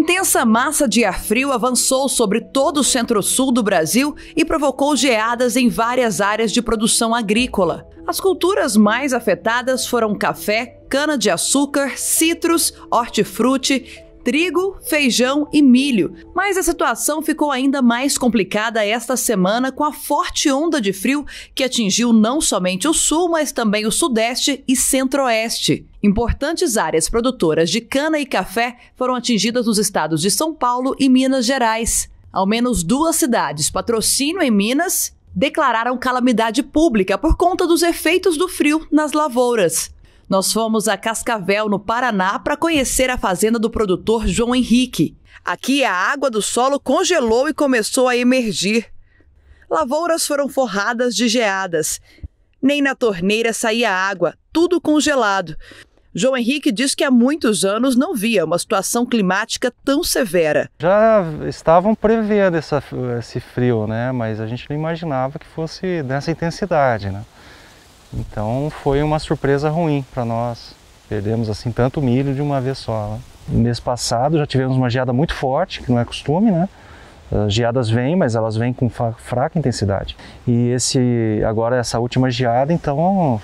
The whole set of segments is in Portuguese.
intensa massa de ar frio avançou sobre todo o centro-sul do Brasil e provocou geadas em várias áreas de produção agrícola. As culturas mais afetadas foram café, cana-de-açúcar, citros, hortifruti, trigo, feijão e milho. Mas a situação ficou ainda mais complicada esta semana com a forte onda de frio que atingiu não somente o sul, mas também o sudeste e centro-oeste. Importantes áreas produtoras de cana e café foram atingidas nos estados de São Paulo e Minas Gerais. Ao menos 2 cidades, Patrocínio e Minas, declararam calamidade pública por conta dos efeitos do frio nas lavouras. Nós fomos a Cascavel, no Paraná, para conhecer a fazenda do produtor João Henrique. Aqui a água do solo congelou e começou a emergir. Lavouras foram forradas de geadas. Nem na torneira saía água, tudo congelado. João Henrique diz que há muitos anos não via uma situação climática tão severa. Já estavam prevendo esse frio, né? Mas a gente não imaginava que fosse dessa intensidade, né? Então foi uma surpresa ruim para nós. Perdemos assim tanto milho de uma vez só, né? No mês passado já tivemos uma geada muito forte, que não é costume, né? As geadas vêm, mas elas vêm com fraca intensidade. E agora essa última geada, então,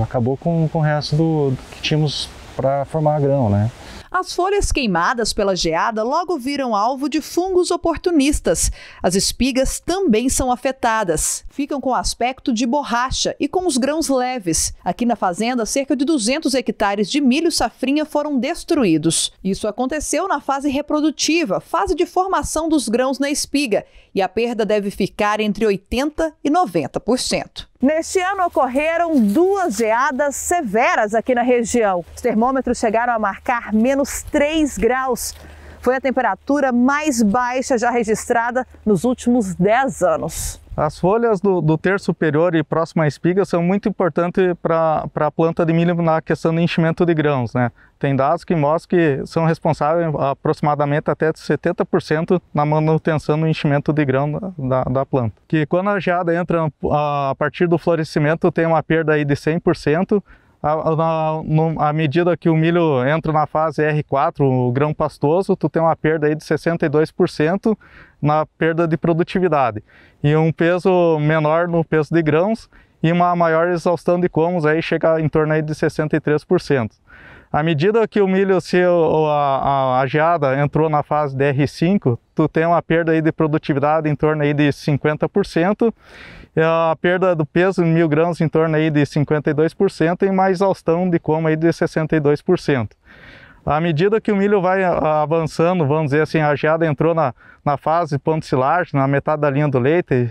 acabou com o resto do que tínhamos para formar grão, né? As folhas queimadas pela geada logo viram alvo de fungos oportunistas. As espigas também são afetadas. Ficam com aspecto de borracha e com os grãos leves. Aqui na fazenda, cerca de 200 hectares de milho safrinha foram destruídos. Isso aconteceu na fase reprodutiva, fase de formação dos grãos na espiga, e a perda deve ficar entre 80% e 90%. Neste ano ocorreram 2 geadas severas aqui na região. Os termômetros chegaram a marcar -3 graus. Foi a temperatura mais baixa já registrada nos últimos 10 anos. As folhas do terço superior e próxima à espiga são muito importantes para a planta de milho na questão do enchimento de grãos, né? Tem dados que mostram que são responsáveis aproximadamente até 70% na manutenção do enchimento de grão da planta. Que quando a geada entra a partir do florescimento tem uma perda aí de 100%. À medida que o milho entra na fase R4, o grão pastoso, tu tem uma perda aí de 62% na perda de produtividade. E um peso menor no peso de grãos e uma maior exaustão de colmos, aí chega em torno aí de 63%. À medida que o milho, a geada entrou na fase de R5, tu tem uma perda aí de produtividade em torno aí de 50%, a perda do peso em 1000 grãos em torno aí de 52% e uma exaustão de colmo aí de 62%. À medida que o milho vai avançando, vamos dizer assim, a geada entrou na fase ponto de silagem, na metade da linha do leite,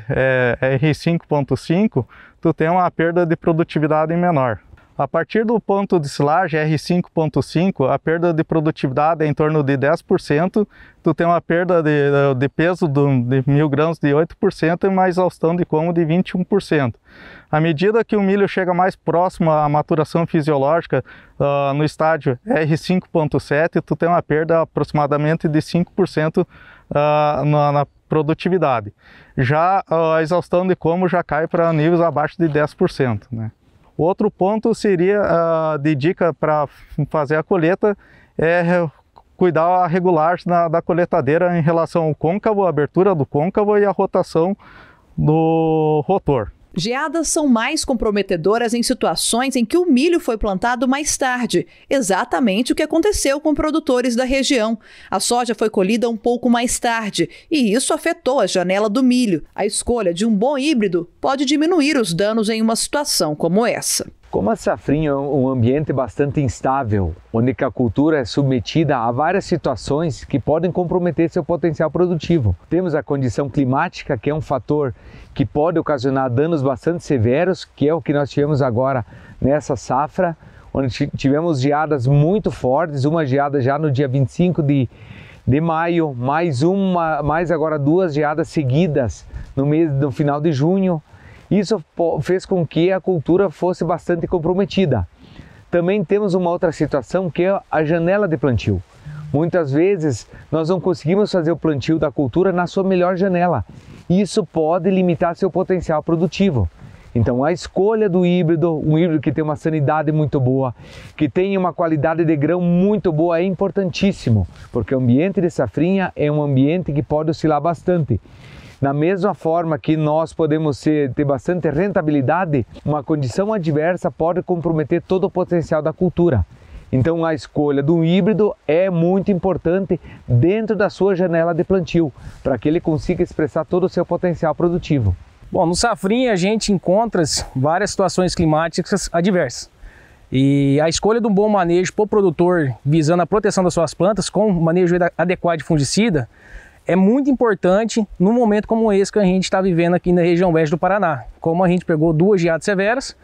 R5.5, tu tem uma perda de produtividade menor. A partir do ponto de silagem R5.5, a perda de produtividade é em torno de 10%, tu tem uma perda de peso de 1000 grãos de 8% e uma exaustão de colmo de 21%. À medida que o milho chega mais próximo à maturação fisiológica, no estágio R5.7, tu tem uma perda aproximadamente de 5% na produtividade. Já a exaustão de colmo já cai para níveis abaixo de 10%, né? Outro ponto seria de dica para fazer a colheita é cuidar a regulagem da coletadeira em relação ao côncavo, a abertura do côncavo e a rotação do rotor. Geadas são mais comprometedoras em situações em que o milho foi plantado mais tarde, exatamente o que aconteceu com produtores da região. A soja foi colhida um pouco mais tarde e isso afetou a janela do milho. A escolha de um bom híbrido pode diminuir os danos em uma situação como essa. Como a safrinha é um ambiente bastante instável, onde a cultura é submetida a várias situações que podem comprometer seu potencial produtivo. Temos a condição climática, que é um fator que pode ocasionar danos bastante severos, que é o que nós tivemos agora nessa safra, onde tivemos geadas muito fortes, uma geada já no dia 25 de maio, mais agora 2 geadas seguidas no final de junho. Isso fez com que a cultura fosse bastante comprometida. Também temos uma outra situação que é a janela de plantio. Muitas vezes nós não conseguimos fazer o plantio da cultura na sua melhor janela. Isso pode limitar seu potencial produtivo. Então a escolha do híbrido, um híbrido que tem uma sanidade muito boa, que tem uma qualidade de grão muito boa, é importantíssimo, porque o ambiente de safrinha é um ambiente que pode oscilar bastante. Da mesma forma que nós podemos ter bastante rentabilidade, uma condição adversa pode comprometer todo o potencial da cultura. Então a escolha do híbrido é muito importante dentro da sua janela de plantio, para que ele consiga expressar todo o seu potencial produtivo. Bom, no safrinha a gente encontra várias situações climáticas adversas. E a escolha de um bom manejo para o produtor, visando a proteção das suas plantas, com manejo adequado de fungicida, é muito importante num momento como esse que a gente está vivendo aqui na região oeste do Paraná. Como a gente pegou 2 geadas severas,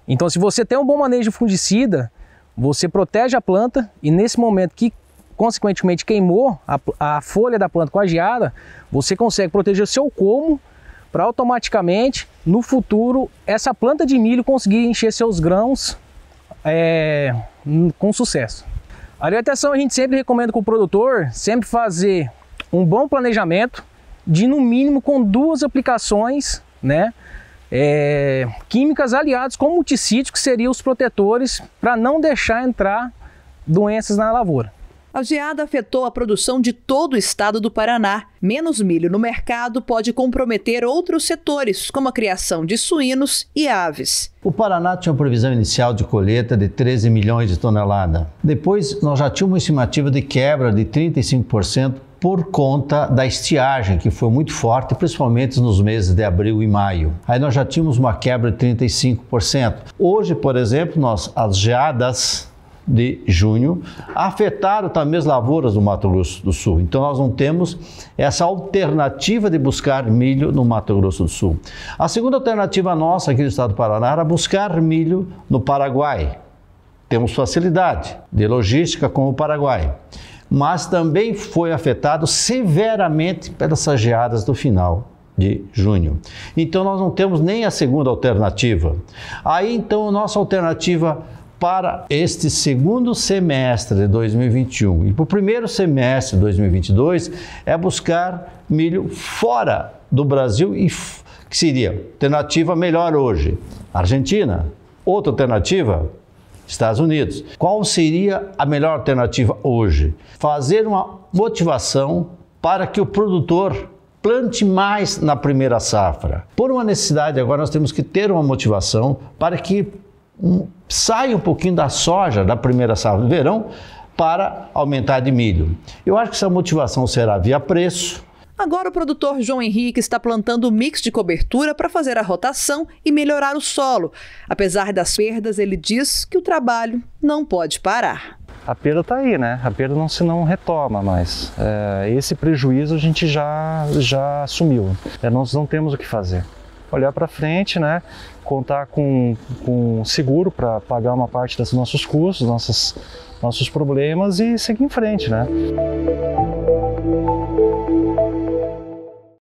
então se você tem um bom manejo de fungicida, você protege a planta e nesse momento que consequentemente queimou a folha da planta com a geada, você consegue proteger o seu colmo para automaticamente, no futuro, essa planta de milho conseguir encher seus grãos com sucesso. A orientação a gente sempre recomenda com o produtor sempre fazer um bom planejamento de no mínimo com 2 aplicações, né, químicas aliadas com multissídio, que seriam os protetores para não deixar entrar doenças na lavoura. A geada afetou a produção de todo o estado do Paraná. Menos milho no mercado pode comprometer outros setores, como a criação de suínos e aves. O Paraná tinha uma previsão inicial de colheita de 13 milhões de toneladas. Depois, nós já tínhamos uma estimativa de quebra de 35% por conta da estiagem, que foi muito forte, principalmente nos meses de abril e maio. Aí nós já tínhamos uma quebra de 35%. Hoje, por exemplo, as geadas de junho afetaram também as lavouras do Mato Grosso do Sul. Então nós não temos essa alternativa de buscar milho no Mato Grosso do Sul. A segunda alternativa nossa aqui no estado do Paraná era buscar milho no Paraguai. Temos facilidade de logística com o Paraguai, mas também foi afetado severamente pelas geadas do final de junho. Então nós não temos nem a segunda alternativa. Aí então a nossa alternativa para este segundo semestre de 2021 e para o primeiro semestre de 2022 é buscar milho fora do Brasil, e que seria alternativa melhor hoje, Argentina. Outra alternativa, Estados Unidos. Qual seria a melhor alternativa hoje? Fazer uma motivação para que o produtor plante mais na primeira safra. Por uma necessidade, agora nós temos que ter uma motivação para que saia um pouquinho da soja da primeira safra do verão para aumentar de milho. Eu acho que essa motivação será via preço. Agora o produtor João Henrique está plantando mix de cobertura para fazer a rotação e melhorar o solo. Apesar das perdas, ele diz que o trabalho não pode parar. A perda está aí, né? A perda não retoma mais. Esse prejuízo a gente já assumiu. Nós não temos o que fazer. Olhar para frente, né? Contar com seguro para pagar uma parte dos nossos custos, nossos problemas e seguir em frente, né?